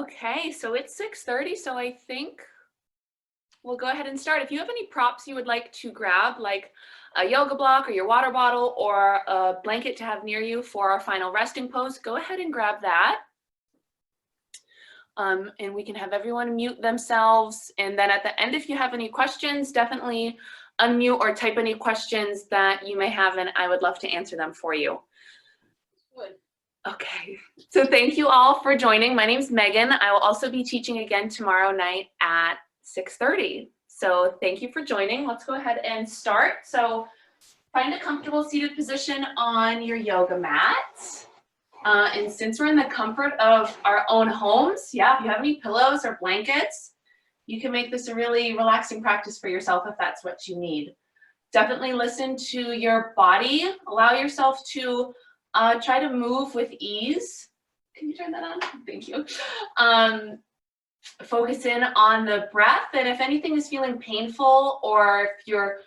Okay, so it's 6:30, so I think we'll go ahead and start. If you have any props you would like to grab, like a yoga block or your water bottle or a blanket to have near you for our final resting pose, go ahead and grab that. And we can have everyone mute themselves. And then at the end, if you have any questions, definitely unmute or type any questions that you may have, and I would love to answer them for you. Good. Okay, so thank you all for joining. My name is Megan. I will also be teaching again tomorrow night at 6:30. So thank you for joining. Let's go ahead and start. So find a comfortable seated position on your yoga mat. And since we're in the comfort of our own homes, if you have any pillows or blankets, you can make this a really relaxing practice for yourself if that's what you need. Definitely listen to your body. Allow yourself to try to move with ease. Can you turn that on? Thank you. Focus in on the breath, and if anything is feeling painful or if you're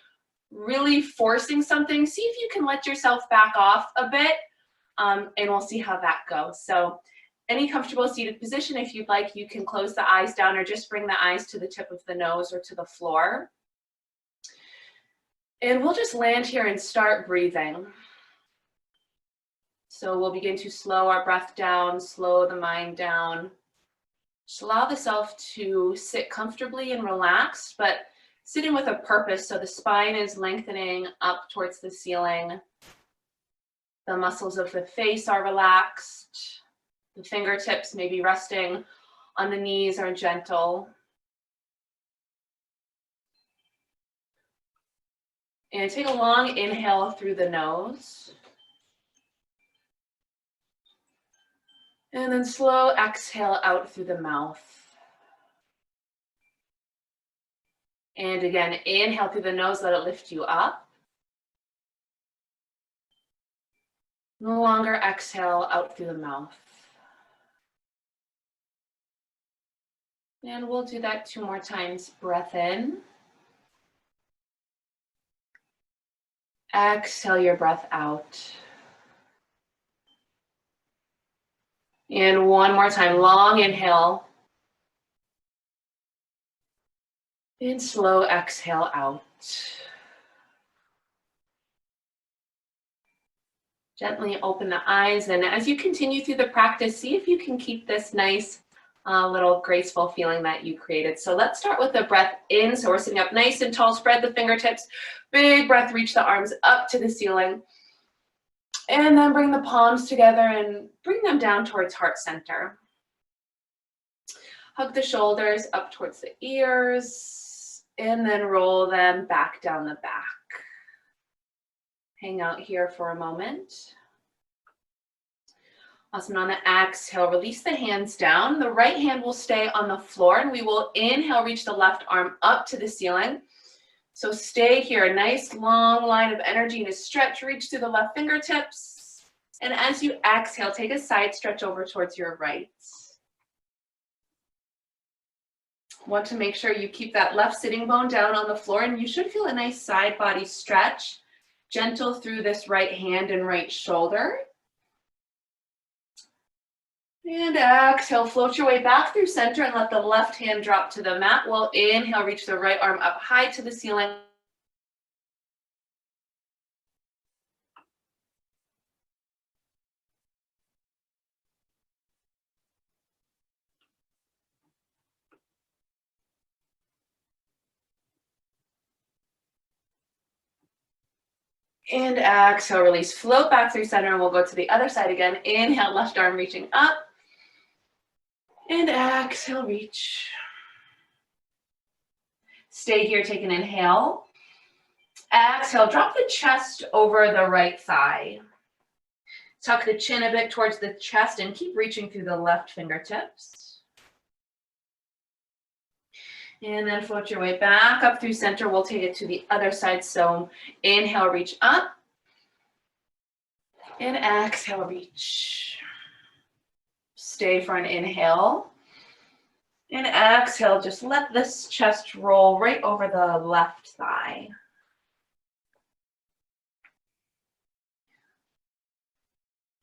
really forcing something, see if you can let yourself back off a bit, and we'll see how that goes. So any comfortable seated position, if you'd like, you can close the eyes down or just bring the eyes to the tip of the nose or to the floor. And we'll just land here and start breathing. So we'll begin to slow our breath down, slow the mind down. Just allow the self to sit comfortably and relaxed, but sitting with a purpose. So the spine is lengthening up towards the ceiling. The muscles of the face are relaxed. The fingertips may be resting on the knees are gentle. And take a long inhale through the nose. And then slow exhale out through the mouth. And again, inhale through the nose, let it lift you up. No longer exhale out through the mouth. And we'll do that 2 more times. Breath in. Exhale your breath out. And 1 more time, long inhale. And slow exhale out. Gently open the eyes, and as you continue through the practice, see if you can keep this nice little graceful feeling that you created. So let's start with the breath in. So we're sitting up nice and tall, spread the fingertips, big breath, reach the arms up to the ceiling. And then bring the palms together and bring them down towards heart center. Hug the shoulders up towards the ears, and then roll them back down the back. Hang out here for a moment. Awesome. On the exhale, release the hands down. The right hand will stay on the floor, and we will inhale, reach the left arm up to the ceiling. So stay here, a nice long line of energy and a stretch, reach through the left fingertips. And as you exhale, take a side stretch over towards your right. Want to make sure you keep that left sitting bone down on the floor, and you should feel a nice side body stretch, gentle through this right hand and right shoulder. And exhale, float your way back through center and let the left hand drop to the mat. We'll inhale, reach the right arm up high to the ceiling. And exhale, release, float back through center, and we'll go to the other side again. Inhale, left arm reaching up. And exhale, reach. Stay here, take an inhale. Exhale, drop the chest over the right thigh. Tuck the chin a bit towards the chest and keep reaching through the left fingertips. And then float your way back up through center. We'll take it to the other side. So inhale, reach up. And exhale, reach. Stay for an inhale. And exhale, just let this chest roll right over the left thigh.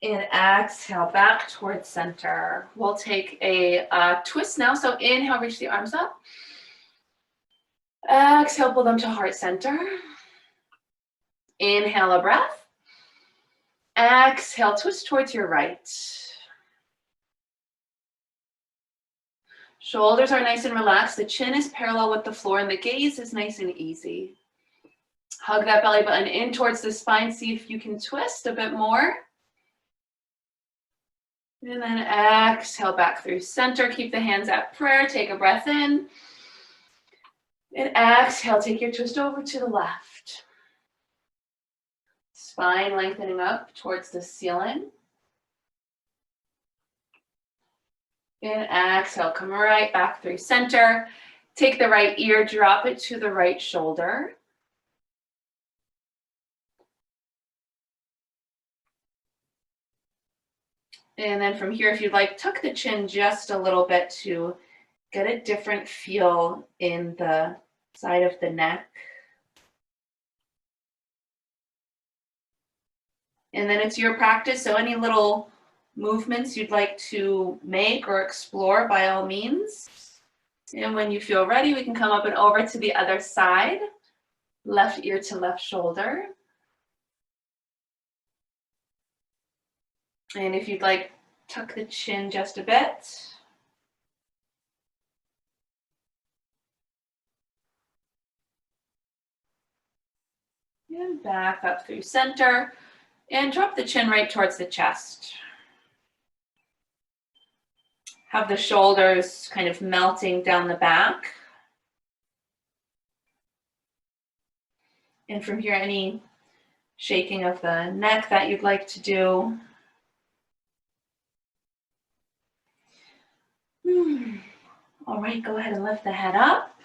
And exhale back towards center. We'll take a twist now. So inhale, reach the arms up. Exhale, pull them to heart center. Inhale, a breath. Exhale, twist towards your right. Shoulders are nice and relaxed. The chin is parallel with the floor and the gaze is nice and easy. Hug that belly button in towards the spine. See if you can twist a bit more. And then exhale back through center. Keep the hands at prayer. Take a breath in. And exhale, take your twist over to the left. Spine lengthening up towards the ceiling. And exhale, come right back through center. Take the right ear, drop it to the right shoulder. And then from here, if you'd like, tuck the chin just a little bit to get a different feel in the side of the neck. And then it's your practice, so any little movements you'd like to make or explore, by all means. And when you feel ready, we can come up and over to the other side. Left ear to left shoulder. And if you'd like, tuck the chin just a bit. And back up through center. And drop the chin right towards the chest. Have the shoulders kind of melting down the back. And from here, any shaking of the neck that you'd like to do. All right, go ahead and lift the head up.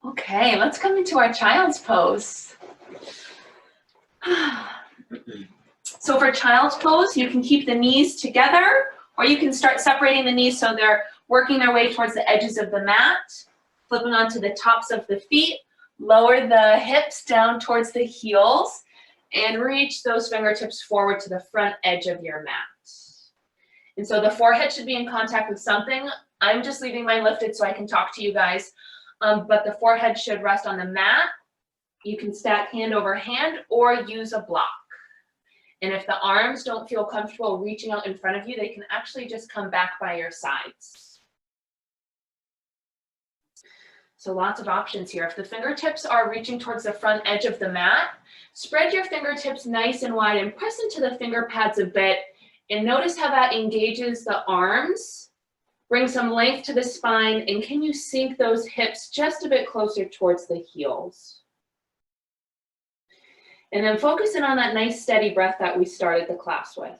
Okay, let's come into our child's pose. So for child's pose, you can keep the knees together, or you can start separating the knees so they're working their way towards the edges of the mat, flipping onto the tops of the feet, lower the hips down towards the heels, and reach those fingertips forward to the front edge of your mat. And so the forehead should be in contact with something. I'm just leaving mine lifted so I can talk to you guys, but the forehead should rest on the mat. You can stack hand over hand or use a block. And if the arms don't feel comfortable reaching out in front of you, they can actually just come back by your sides. So lots of options here. If the fingertips are reaching towards the front edge of the mat, spread your fingertips nice and wide and press into the finger pads a bit. And notice how that engages the arms. Bring some length to the spine. And can you sink those hips just a bit closer towards the heels? And then focus in on that nice steady breath that we started the class with.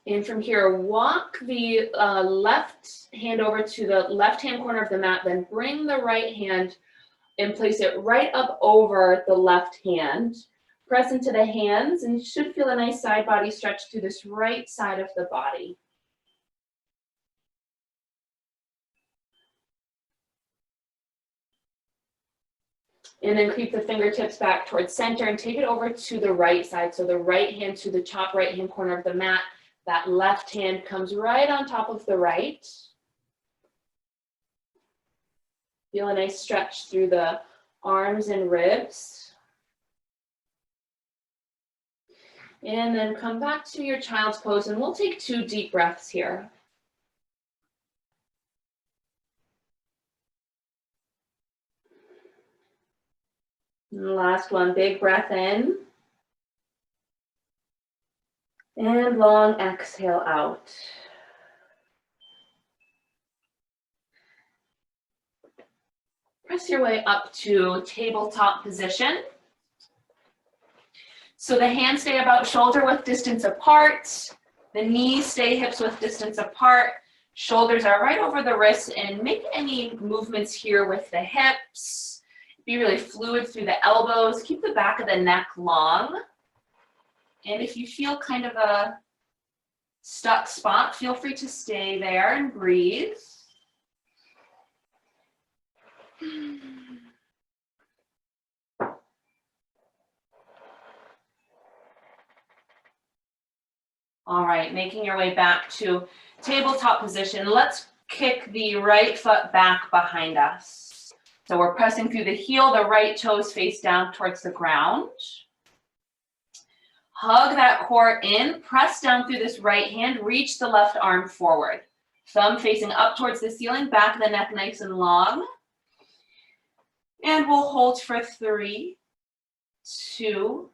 And from here, walk the left hand over to the left-hand corner of the mat, then bring the right hand and place it right up over the left hand. Press into the hands, and you should feel a nice side body stretch through this right side of the body. And then creep the fingertips back towards center and take it over to the right side. So the right hand to the top right-hand corner of the mat. That left hand comes right on top of the right. Feel a nice stretch through the arms and ribs. And then come back to your child's pose, and we'll take 2 deep breaths here. And the last one, big breath in. And long exhale out. Press your way up to tabletop position. So the hands stay about shoulder width distance apart. The knees stay hips width distance apart. Shoulders are right over the wrists, and make any movements here with the hips. Be really fluid through the elbows. Keep the back of the neck long. And if you feel kind of a stuck spot, feel free to stay there and breathe. All right, making your way back to tabletop position. Let's kick the right foot back behind us. So we're pressing through the heel, the right toes face down towards the ground. Hug that core in, press down through this right hand, reach the left arm forward. Thumb facing up towards the ceiling, back of the neck nice and long. And we'll hold for 3, 2,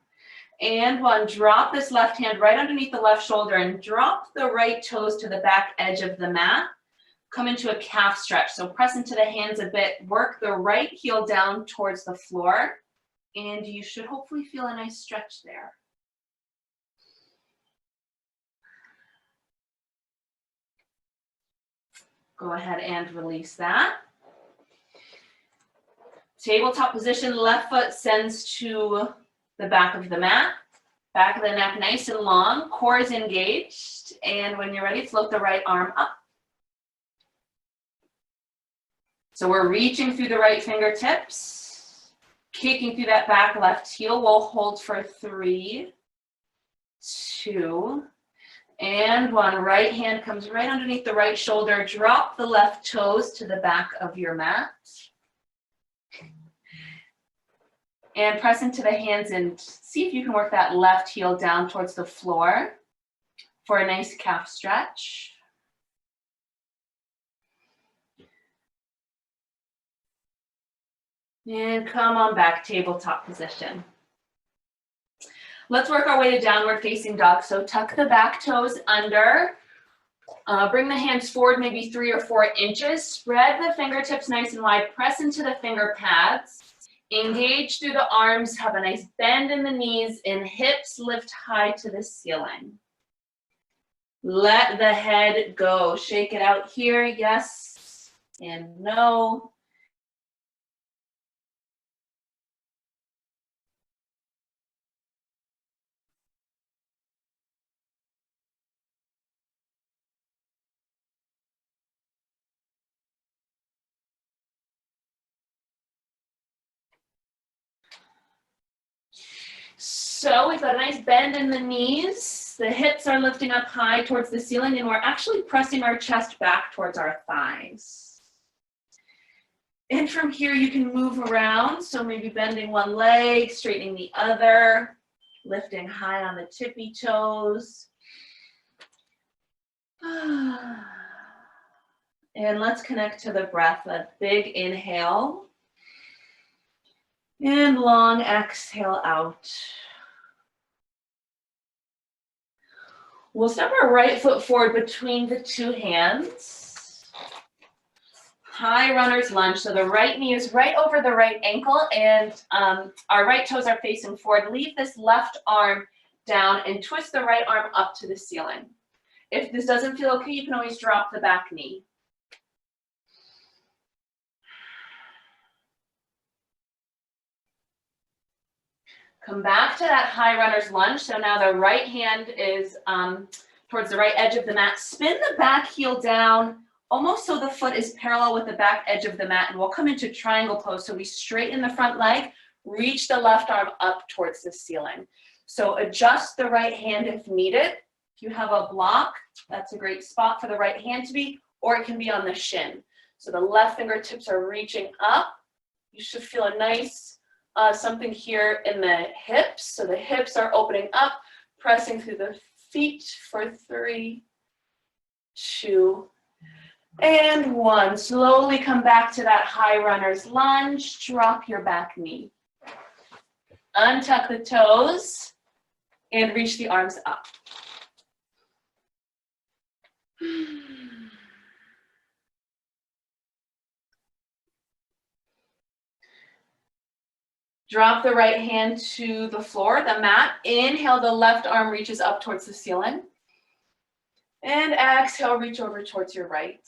and 1. Drop this left hand right underneath the left shoulder and drop the right toes to the back edge of the mat. Come into a calf stretch. So press into the hands a bit, work the right heel down towards the floor, and you should hopefully feel a nice stretch there. Go ahead and release that. Tabletop position, left foot sends to the back of the mat. Back of the neck nice and long, core is engaged, and when you're ready, float the right arm up. So we're reaching through the right fingertips, kicking through that back left heel. We'll hold for 3, 2, and 1. Right hand comes right underneath the right shoulder. Drop the left toes to the back of your mat. And press into the hands and see if you can work that left heel down towards the floor for a nice calf stretch. And come on back, tabletop position. Let's work our way to downward facing dog. So tuck the back toes under. Bring the hands forward maybe 3 or 4 inches. Spread the fingertips nice and wide. Press into the finger pads. Engage through the arms. Have a nice bend in the knees and hips lift high to the ceiling. Let the head go. Shake it out here. Yes and no. So we've got a nice bend in the knees. The hips are lifting up high towards the ceiling, and we're actually pressing our chest back towards our thighs. And from here, you can move around. So maybe bending one leg, straightening the other, lifting high on the tippy toes. And let's connect to the breath. A big inhale. And long exhale out. We'll step our right foot forward between the 2 hands. High runner's lunge. So the right knee is right over the right ankle and our right toes are facing forward. Leave this left arm down and twist the right arm up to the ceiling. If this doesn't feel okay, you can always drop the back knee. Come back to that high runner's lunge. So now the right hand is towards the right edge of the mat. Spin the back heel down almost so the foot is parallel with the back edge of the mat, and we'll come into triangle pose. So we straighten the front leg, reach the left arm up towards the ceiling. So adjust the right hand if needed. If you have a block, that's a great spot for the right hand to be, or it can be on the shin. So the left fingertips are reaching up. You should feel a nice something here in the hips. So the hips are opening up, pressing through the feet for 3, 2, and 1. Slowly come back to that high runner's lunge. Drop your back knee. Untuck the toes and reach the arms up. Drop the right hand to the floor, the mat. Inhale, the left arm reaches up towards the ceiling. And exhale, reach over towards your right.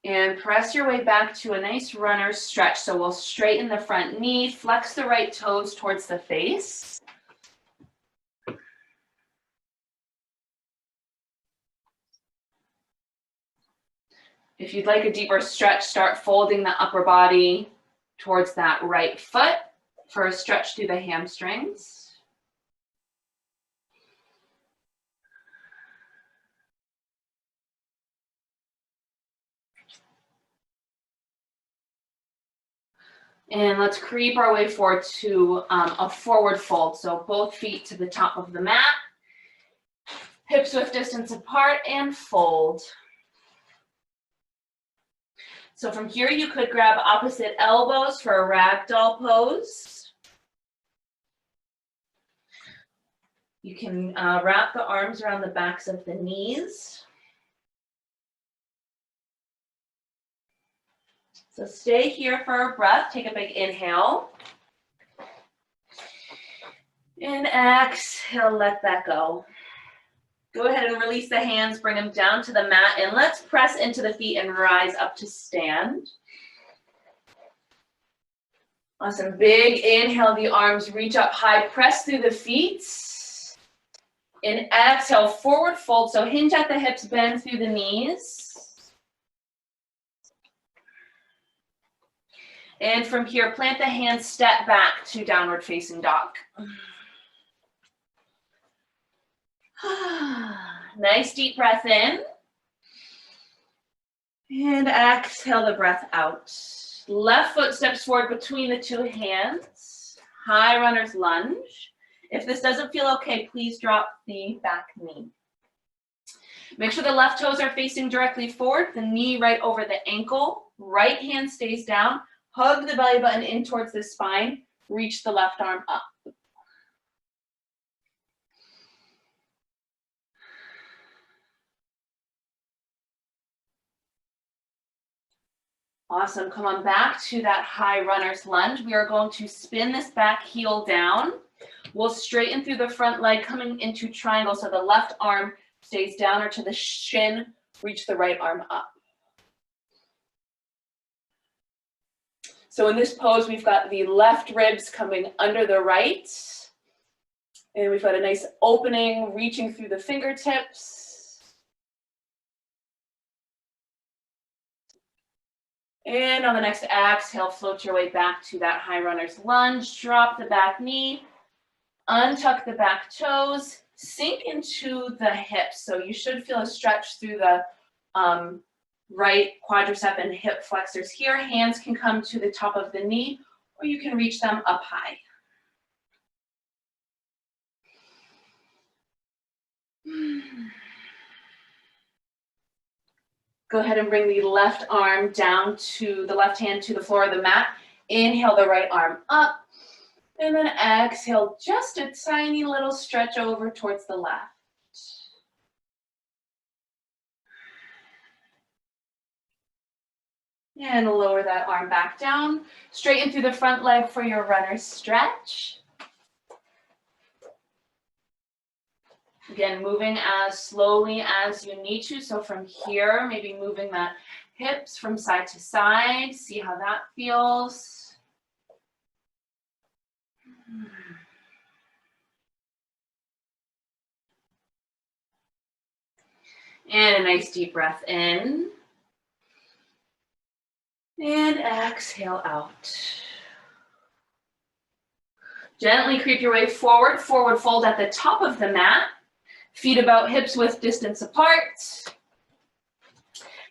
And press your way back to a nice runner's stretch. So we'll straighten the front knee, flex the right toes towards the face. If you'd like a deeper stretch, start folding the upper body towards that right foot for a stretch through the hamstrings. And let's creep our way forward to a forward fold. So both feet to the top of the mat, hips width distance apart, and fold. So from here, you could grab opposite elbows for a ragdoll pose. You can wrap the arms around the backs of the knees. So stay here for a breath. Take a big inhale. And exhale, let that go. Go ahead and release the hands, bring them down to the mat, and let's press into the feet and rise up to stand. Awesome. Big inhale, the arms reach up high, press through the feet. And exhale, forward fold. So hinge at the hips, bend through the knees. And from here, plant the hands, step back to downward facing dog. Nice deep breath in. And exhale the breath out. Left foot steps forward between the two hands. High runner's lunge. If this doesn't feel okay, please drop the back knee. Make sure the left toes are facing directly forward, the knee right over the ankle. Right hand stays down. Hug the belly button in towards the spine. Reach the left arm up. Awesome. Come on back to that high runner's lunge. We are going to spin this back heel down. We'll straighten through the front leg, coming into triangle. So the left arm stays down or to the shin. Reach the right arm up. So in this pose, we've got the left ribs coming under the right. And we've got a nice opening, reaching through the fingertips. And on the next exhale, float your way back to that high runner's lunge. Drop the back knee, untuck the back toes, sink into the hips. So you should feel a stretch through the right quadricep and hip flexors here. Hands can come to the top of the knee, or you can reach them up high. Go ahead and bring the left arm down to the left hand to the floor of the mat. Inhale the right arm up, and then exhale just a tiny little stretch over towards the left. And lower that arm back down. Straighten through the front leg for your runner's stretch. Again, moving as slowly as you need to. So from here, maybe moving the hips from side to side. See how that feels. And a nice deep breath in. And exhale out. Gently creep your way forward, forward fold at the top of the mat. Feet about hips width distance apart.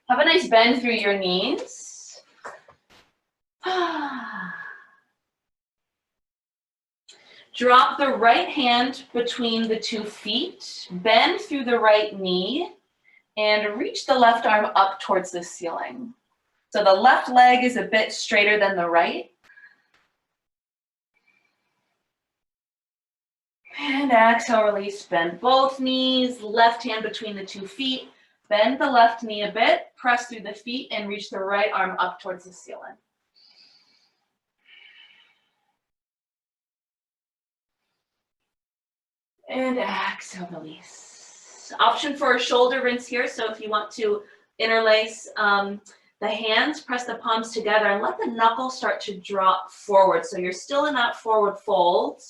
Have a nice bend through your knees. Drop the right hand between the two feet. Bend through the right knee and reach the left arm up towards the ceiling. So the left leg is a bit straighter than the right. And exhale, release, bend both knees, left hand between the 2 feet. Bend the left knee a bit, press through the feet, and reach the right arm up towards the ceiling. And exhale, release. Option for a shoulder rinse here. So if you want to interlace the hands, press the palms together and let the knuckles start to drop forward. So you're still in that forward fold.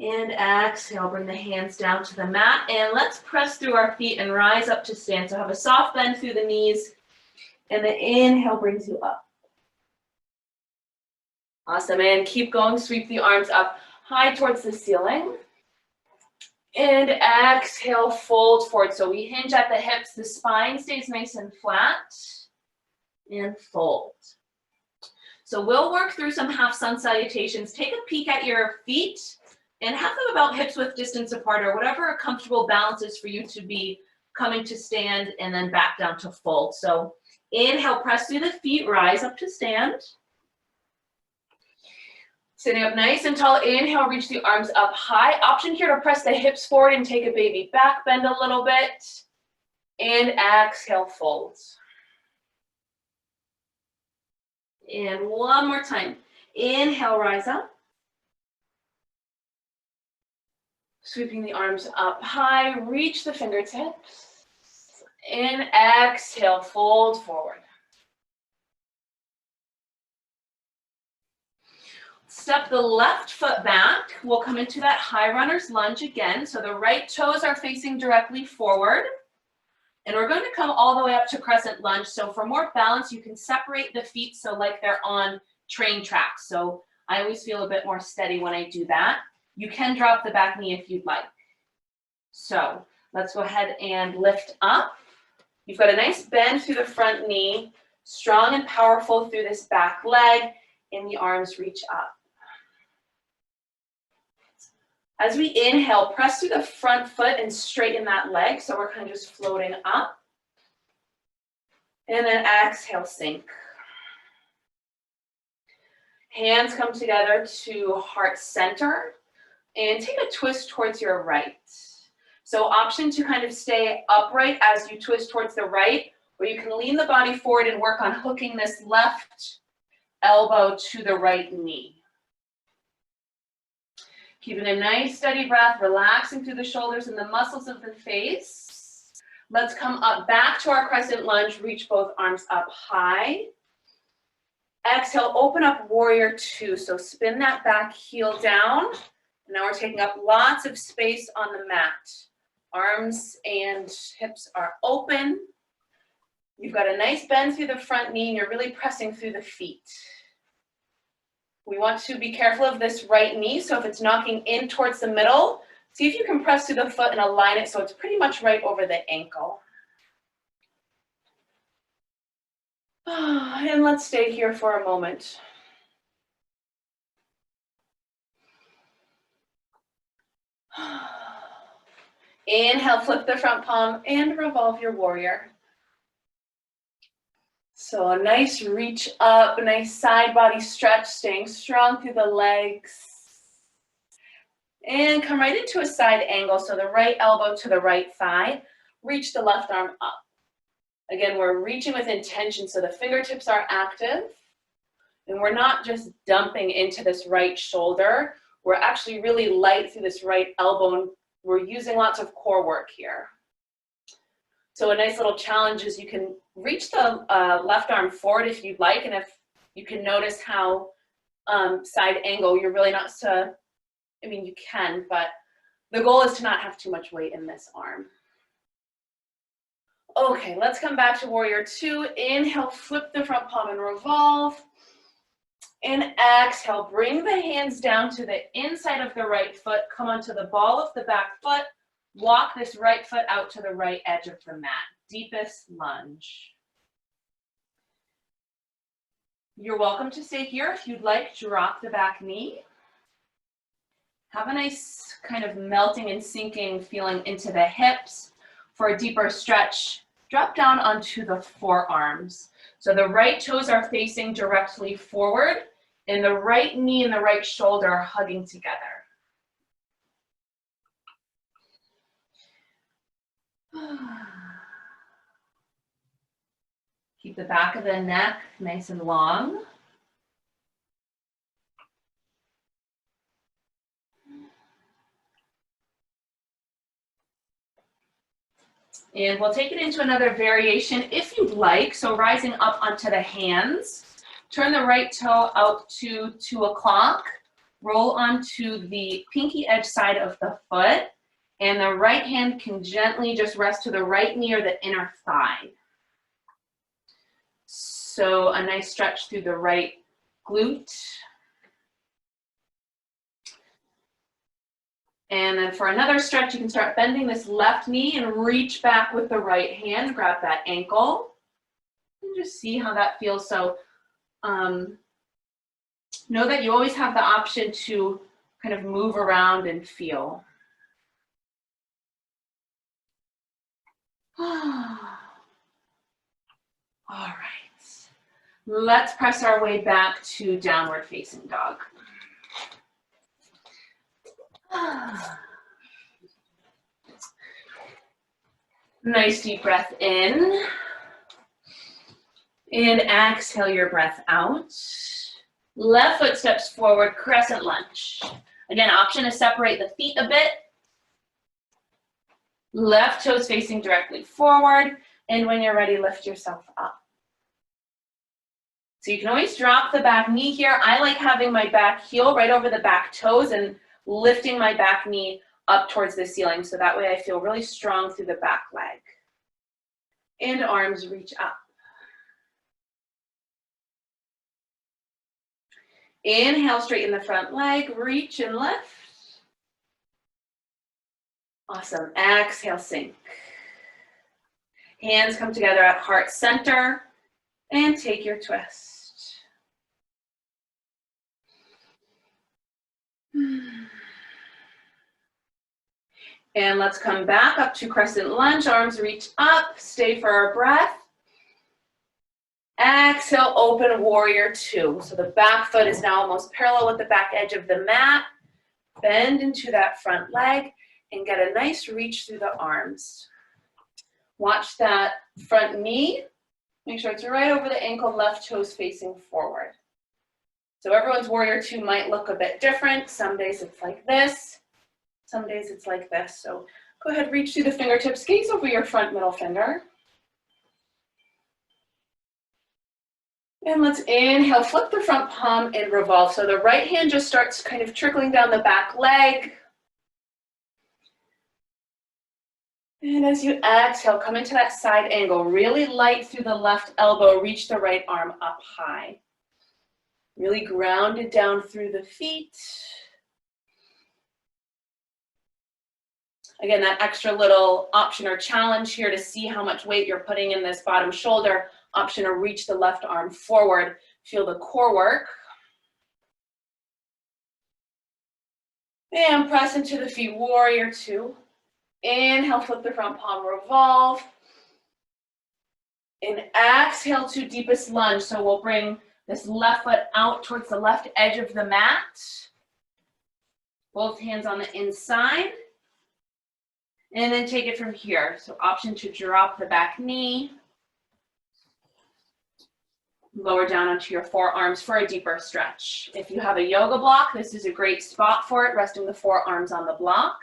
And exhale, bring the hands down to the mat. And let's press through our feet and rise up to stand. So have a soft bend through the knees. And the inhale brings you up. Awesome. And keep going. Sweep the arms up high towards the ceiling. And exhale, fold forward. So we hinge at the hips. The spine stays nice and flat. And fold. So we'll work through some half sun salutations. Take a peek at your feet and have them about hips width distance apart, or whatever a comfortable balance is for you to be coming to stand and then back down to fold. So inhale, press through the feet, rise up to stand. Sitting up nice and tall, inhale, reach the arms up high. Option here to press the hips forward and take a baby back, bend a little bit. And exhale, fold. And one more time. Inhale, rise up. Sweeping the arms up high, reach the fingertips. And exhale, fold forward. Step the left foot back. We'll come into that high runner's lunge again. So the right toes are facing directly forward. And we're going to come all the way up to crescent lunge. So for more balance, you can separate the feet so like they're on train tracks. So I always feel a bit more steady when I do that. You can drop the back knee if you'd like. So let's go ahead and lift up. You've got a nice bend through the front knee, strong and powerful through this back leg, and the arms reach up. As we inhale, press through the front foot and straighten that leg. So we're kind of just floating up. And then exhale, sink. Hands come together to heart center. And take a twist towards your right. So option to kind of stay upright as you twist towards the right, or you can lean the body forward and work on hooking this left elbow to the right knee. Keeping a nice steady breath, relaxing through the shoulders and the muscles of the face. Let's come up back to our crescent lunge, reach both arms up high. Exhale, open up warrior two. So spin that back heel down. Now we're taking up lots of space on the mat. Arms and hips are open. You've got a nice bend through the front knee and you're really pressing through the feet. We want to be careful of this right knee. So if it's knocking in towards the middle, see if you can press through the foot and align it so it's pretty much right over the ankle. And let's stay here for a moment. Inhale, flip the front palm and revolve your warrior. So a nice reach up, a nice side body stretch, staying strong through the legs. And come right into a side angle. So the right elbow to the right thigh. Reach the left arm up. Again, we're reaching with intention so the fingertips are active. And we're not just dumping into this right shoulder. We're actually really light through this right elbow. We're using lots of core work here. So a nice little challenge is you can reach the left arm forward if you'd like, and if you can notice how side angle, you're really not so, I mean, you can, but the goal is to not have too much weight in this arm. Okay, let's come back to warrior two. Inhale, flip the front palm and revolve. And exhale, bring the hands down to the inside of the right foot. Come onto the ball of the back foot. Walk this right foot out to the right edge of the mat. Deepest lunge. You're welcome to stay here. If you'd like, drop the back knee. Have a nice kind of melting and sinking feeling into the hips. For a deeper stretch, drop down onto the forearms. So the right toes are facing directly forward, and the right knee and the right shoulder are hugging together. Keep the back of the neck nice and long. And we'll take it into another variation if you'd like. So rising up onto the hands, turn the right toe out to 2 o'clock, roll onto the pinky edge side of the foot, and the right hand can gently just rest to the right knee or the inner thigh. So a nice stretch through the right glute. And then for another stretch, you can start bending this left knee and reach back with the right hand, grab that ankle, and just see how that feels. So know that you always have the option to kind of move around and feel. All right, let's press our way back to downward facing dog. Nice deep breath in. And exhale your breath out. Left foot steps forward, crescent lunge. Again, option to separate the feet a bit. Left toes facing directly forward. And when you're ready, lift yourself up. So you can always drop the back knee here. I like having my back heel right over the back toes and lifting my back knee up towards the ceiling. So that way I feel really strong through the back leg. And arms reach up. Inhale, straighten the front leg, reach and lift. Awesome. Exhale, sink. Hands come together at heart center and take your twist. And let's come back up to crescent lunge, arms reach up, stay for our breath. Exhale, open warrior two. So the back foot is now almost parallel with the back edge of the mat. Bend into that front leg and get a nice reach through the arms. Watch that front knee. Make sure it's right over the ankle, left toes facing forward. So everyone's warrior two might look a bit different. Some days it's like this. Some days it's like this. So go ahead, reach through the fingertips, gaze over your front middle finger. And let's inhale, flip the front palm and revolve. So the right hand just starts kind of trickling down the back leg. And as you exhale, come into that side angle. Really light through the left elbow, reach the right arm up high. Really grounded down through the feet. Again, that extra little option or challenge here to see how much weight you're putting in this bottom shoulder. Option to reach the left arm forward. Feel the core work. And press into the feet, warrior two. Inhale, flip the front palm, revolve. And exhale to deepest lunge. So we'll bring this left foot out towards the left edge of the mat. Both hands on the inside. And then take it from here. So option to drop the back knee. Lower down onto your forearms for a deeper stretch. If you have a yoga block, this is a great spot for it, resting the forearms on the block.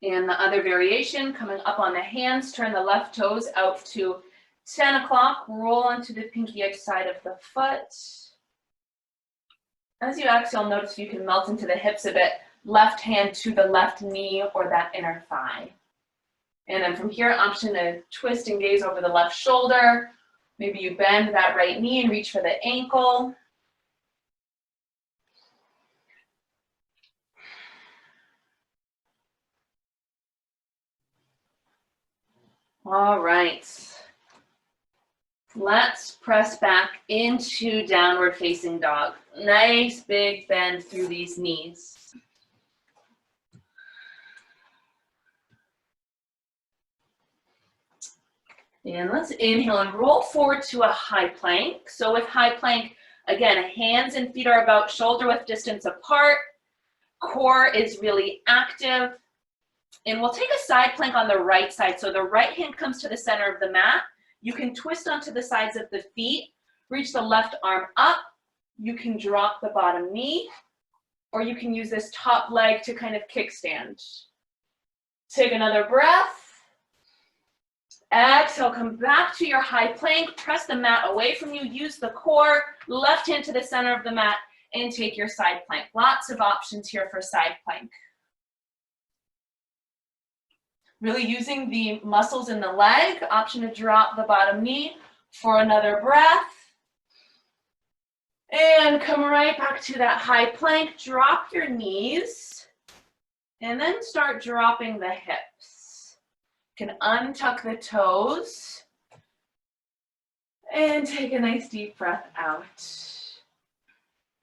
And the other variation, coming up on the hands, turn the left toes out to 10 o'clock, roll onto the pinky edge side of the foot. As you exhale, notice you can melt into the hips a bit. Left hand to the left knee or that inner thigh. And then from here, option to twist and gaze over the left shoulder. Maybe you bend that right knee and reach for the ankle. All right. Let's press back into downward facing dog. Nice big bend through these knees. And let's inhale and roll forward to a high plank. So with high plank, again, hands and feet are about shoulder width distance apart. Core is really active. And we'll take a side plank on the right side. So the right hand comes to the center of the mat. You can twist onto the sides of the feet, reach the left arm up. You can drop the bottom knee. or you can use this top leg to kind of kickstand. Take another breath. Exhale, come back to your high plank. Press the mat away from you. Use the core, left hand to the center of the mat, and take your side plank. Lots of options here for side plank. Really using the muscles in the leg. Option to drop the bottom knee for another breath. And come right back to that high plank. Drop your knees. And then start dropping the hips. You can untuck the toes. And take a nice deep breath out.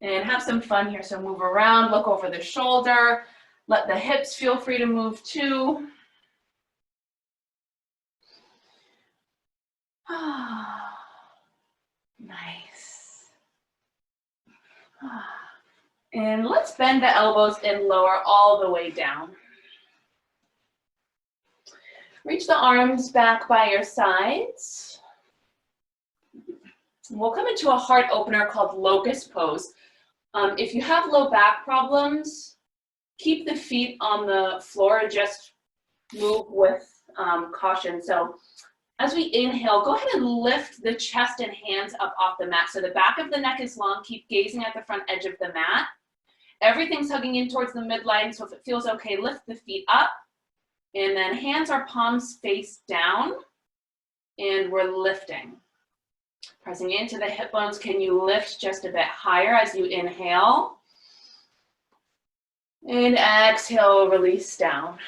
And have some fun here. So move around, look over the shoulder. Let the hips feel free to move too. Nice. And let's bend the elbows and lower all the way down. Reach the arms back by your sides. We'll come into a heart opener called locust pose. If you have low back problems, keep the feet on the floor and just move with caution. So as we inhale, go ahead and lift the chest and hands up off the mat. So the back of the neck is long. Keep gazing at the front edge of the mat. Everything's hugging in towards the midline, so if it feels okay, lift the feet up. And then hands are palms face down, and we're lifting. Pressing into the hip bones, can you lift just a bit higher as you inhale? And exhale, release down.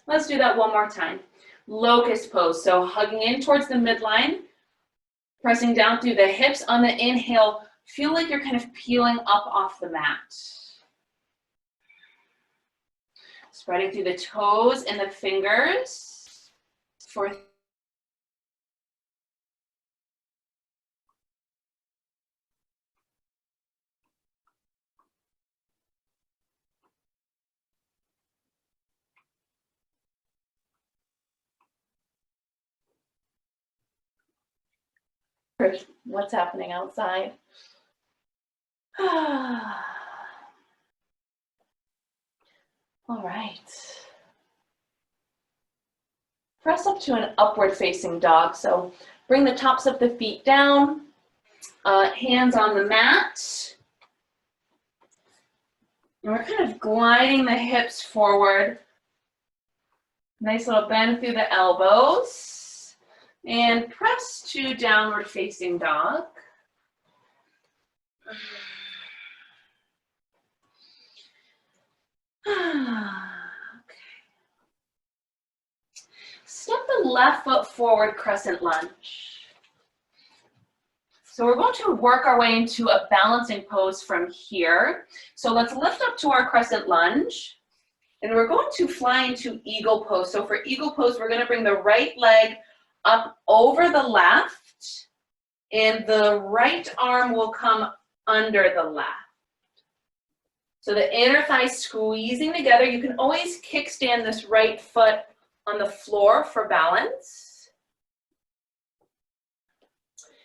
Let's do that one more time. Locust pose, so hugging in towards the midline, pressing down through the hips. On the inhale, feel like you're kind of peeling up off the mat. Spreading through the toes and the fingers for what's happening outside. All right. Press up to an upward facing dog. So bring the tops of the feet down, hands on the mat. And we're kind of gliding the hips forward. Nice little bend through the elbows. And press to downward facing dog. Okay. Step the left foot forward, crescent lunge. So we're going to work our way into a balancing pose from here. So let's lift up to our crescent lunge. And we're going to fly into eagle pose. So for eagle pose, we're going to bring the right leg up over the left, and the right arm will come under the left. So the inner thighs squeezing together. You can always kickstand this right foot on the floor for balance.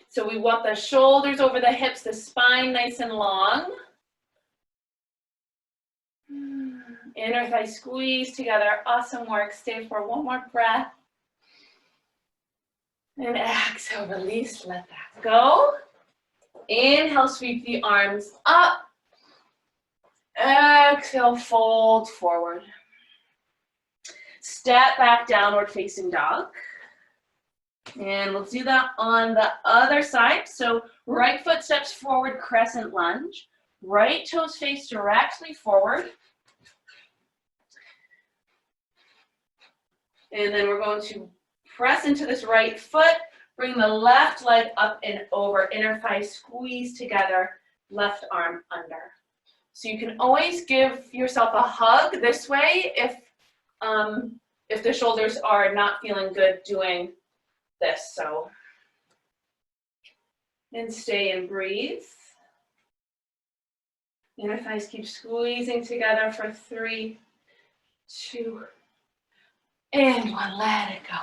So we want the shoulders over the hips, the spine nice and long. Inner thighs squeeze together. Awesome work. Stay for one more breath. And exhale, release, let that go. Inhale, sweep the arms up. Exhale, fold forward. Step back, downward facing dog. And we'll do that on the other side. So right foot steps forward, crescent lunge. Right toes face directly forward. And then we're going to press into this right foot, bring the left leg up and over, inner thighs squeeze together, left arm under. So you can always give yourself a hug this way if the shoulders are not feeling good doing this. So, and stay and breathe. Inner thighs keep squeezing together for 3, 2, and 1. Let it go.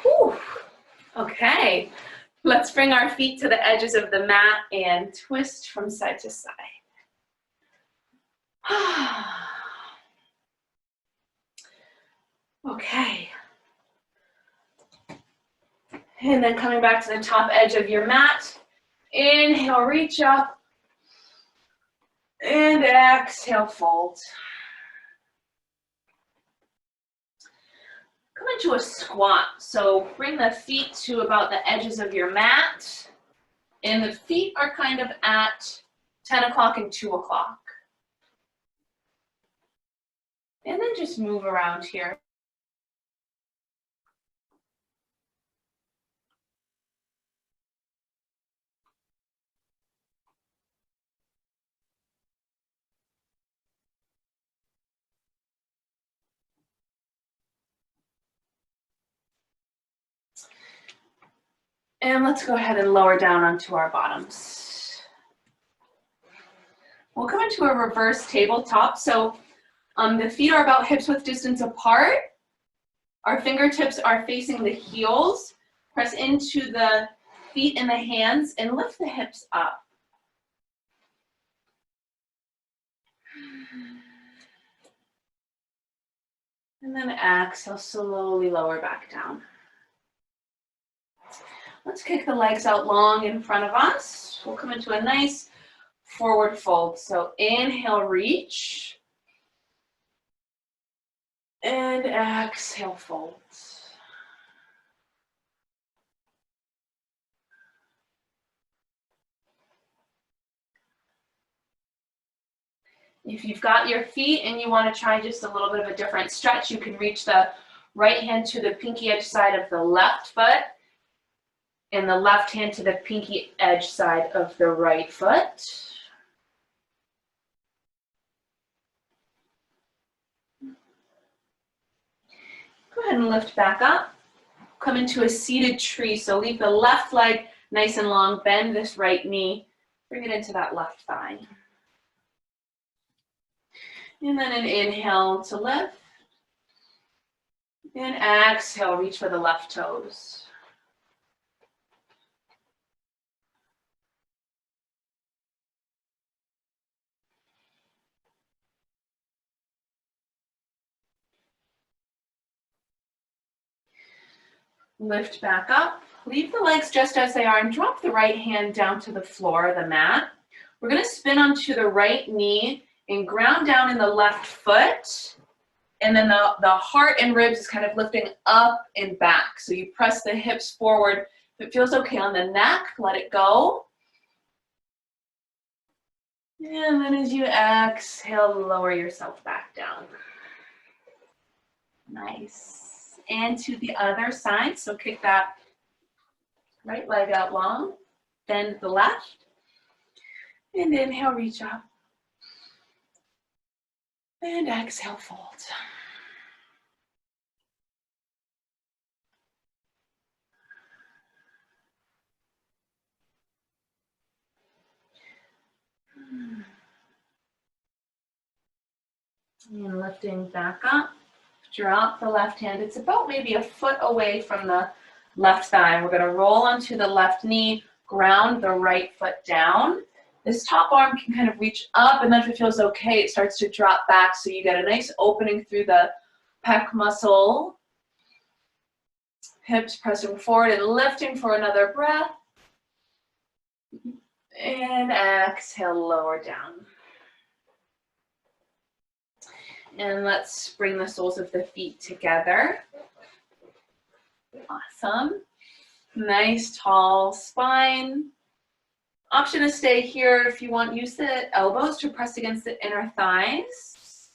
Whew. Okay, let's bring our feet to the edges of the mat and twist from side to side. Okay. And then coming back to the top edge of your mat, inhale, reach up, and exhale, fold. Come into a squat. So bring the feet to about the edges of your mat, and the feet are kind of at 10 o'clock and 2 o'clock. And then just move around here. And let's go ahead and lower down onto our bottoms. We'll come into a reverse tabletop. So the feet are about hips width distance apart. Our fingertips are facing the heels. Press into the feet and the hands and lift the hips up. And then exhale, slowly lower back down. Let's kick the legs out long in front of us. We'll come into a nice forward fold. So inhale, reach. And exhale, fold. If you've got your feet and you want to try just a little bit of a different stretch, you can reach the right hand to the pinky edge side of the left foot and the left hand to the pinky edge side of the right foot. Go ahead and lift back up. Come into a seated tree. So leave the left leg nice and long. Bend this right knee. Bring it into that left thigh. And then an inhale to lift. And exhale, reach for the left toes. Lift back up, leave the legs just as they are and drop the right hand down to the floor of the mat. We're going to spin onto the right knee and ground down in the left foot. And then the heart and ribs is kind of lifting up and back. So you press the hips forward. If it feels okay on the neck, let it go. And then as you exhale, lower yourself back down. Nice. And to the other side, so kick that right leg out long, bend the left, and inhale, reach up, and exhale, fold. And lifting back up. Drop the left hand. It's about maybe a foot away from the left thigh. We're going to roll onto the left knee, ground the right foot down. This top arm can kind of reach up, and then if it feels okay, it starts to drop back. So you get a nice opening through the pec muscle. Hips pressing forward and lifting for another breath. And exhale, lower down. And let's bring the soles of the feet together. Awesome. Nice tall spine. Option to stay here if you want. Use the elbows to press against the inner thighs.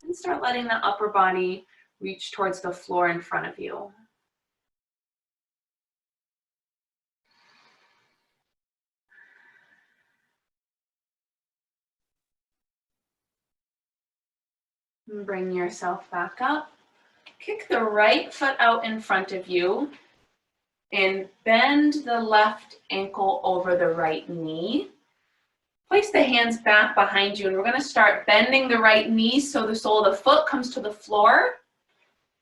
And start letting the upper body reach towards the floor in front of you. And bring yourself back up. Kick the right foot out in front of you and bend the left ankle over the right knee. Place the hands back behind you, and we're going to start bending the right knee so the sole of the foot comes to the floor.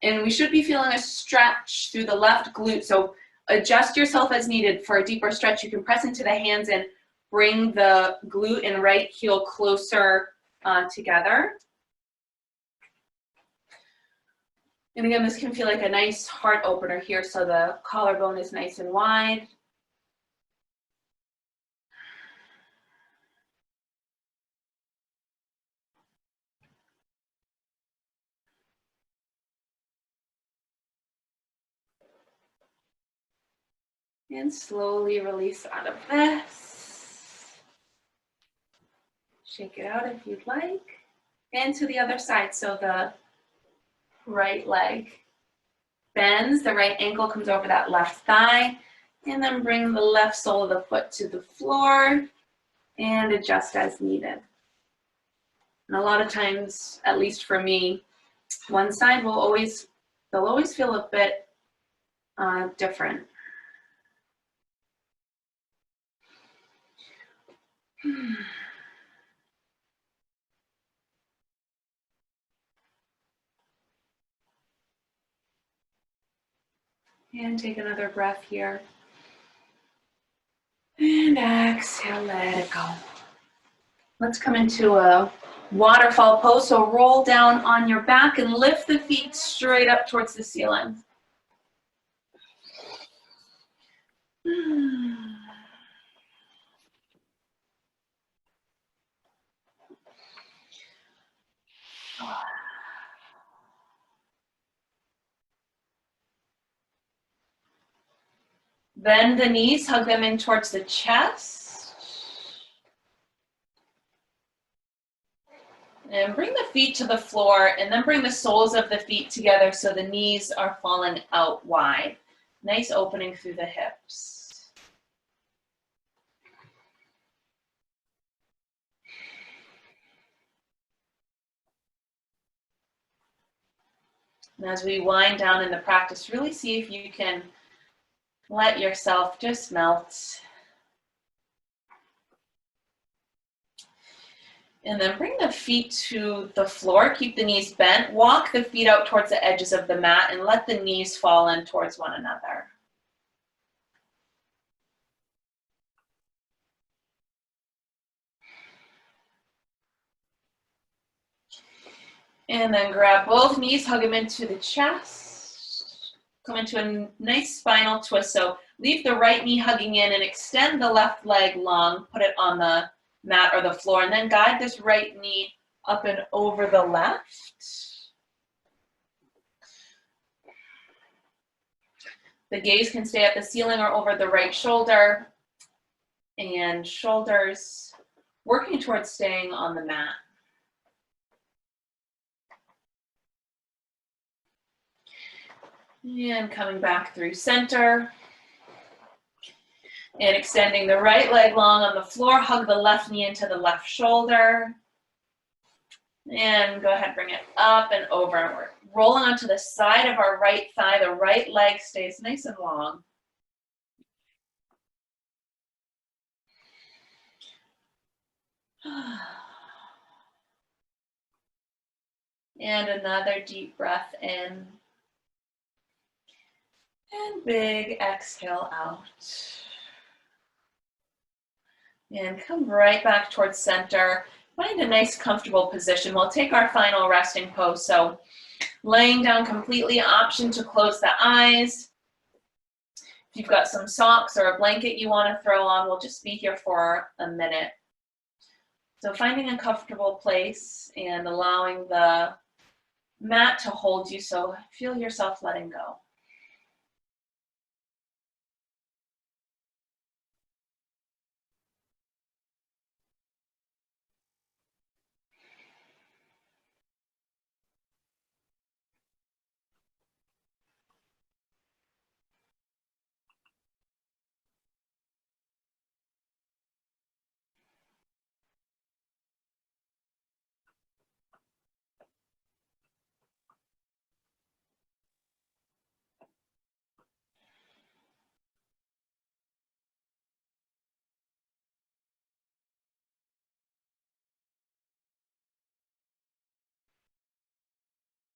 And we should be feeling a stretch through the left glute. So Adjust yourself as needed. For a deeper stretch, you can press into the hands and bring the glute and right heel closer together. And again, this can feel like a nice heart opener here, so the collarbone is nice and wide. And slowly release out of this. Shake it out if you'd like. And to the other side, so the right leg bends, the right ankle comes over that left thigh, and then bring the left sole of the foot to the floor and adjust as needed. And a lot of times, at least for me, one side will always, they'll always feel a bit different. And take another breath here. And exhale, let it go. Let's come into a waterfall pose. So roll down on your back and lift the feet straight up towards the ceiling. Bend the knees, hug them in towards the chest. And bring the feet to the floor, and then bring the soles of the feet together so the knees are falling out wide. Nice opening through the hips. And as we wind down in the practice, really see if you can let yourself just melt. And then bring the feet to the floor, keep the knees bent, walk the feet out towards the edges of the mat and let the knees fall in towards one another. And then grab both knees, hug them into the chest. Come into a nice spinal twist. So leave the right knee hugging in and extend the left leg long, put it on the mat or the floor, and then guide this right knee up and over the left. The gaze can stay at the ceiling or over the right shoulder, and shoulders working towards staying on the mat. And coming back through center. And extending the right leg long on the floor, hug the left knee into the left shoulder. And go ahead, bring it up and over. We're rolling onto the side of our right thigh. The right leg stays nice and long. And another deep breath in. And big exhale out. And come right back towards center. Find a nice comfortable position. We'll take our final resting pose. So laying down completely, option to close the eyes. If you've got some socks or a blanket you want to throw on, we'll just be here for a minute. So finding a comfortable place and allowing the mat to hold you, so feel yourself letting go.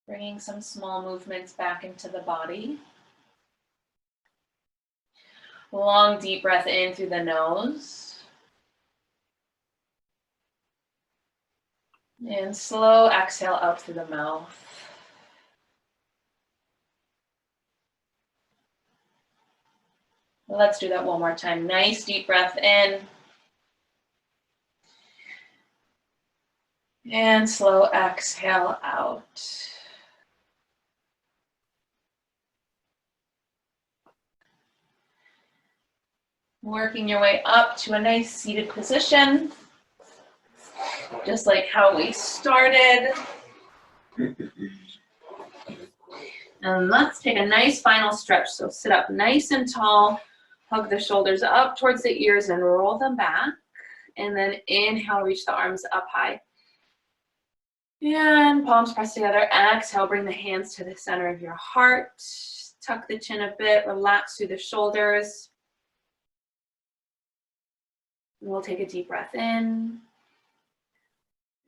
Bringing some small movements back into the body. Long, deep breath in through the nose. And slow exhale out through the mouth. Let's do that one more time. Nice deep breath in. And slow exhale out. Working your way up to a nice seated position, just like how we started. And let's take a nice final stretch. So sit up nice and tall, hug the shoulders up towards the ears and roll them back. And then inhale, reach the arms up high. And palms press together. Exhale, bring the hands to the center of your heart. Tuck the chin a bit, relax through the shoulders. And we'll take a deep breath in.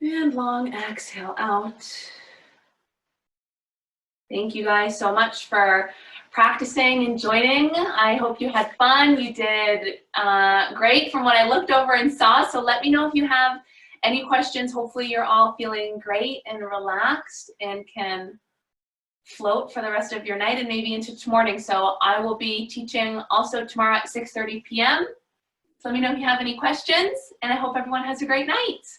And long exhale out. Thank you guys so much for practicing and joining. I hope you had fun. You did great from what I looked over and saw. So let me know if you have any questions. Hopefully you're all feeling great and relaxed and can float for the rest of your night and maybe into tomorrow morning. So I will be teaching also tomorrow at 6:30 p.m. So let me know if you have any questions, and I hope everyone has a great night.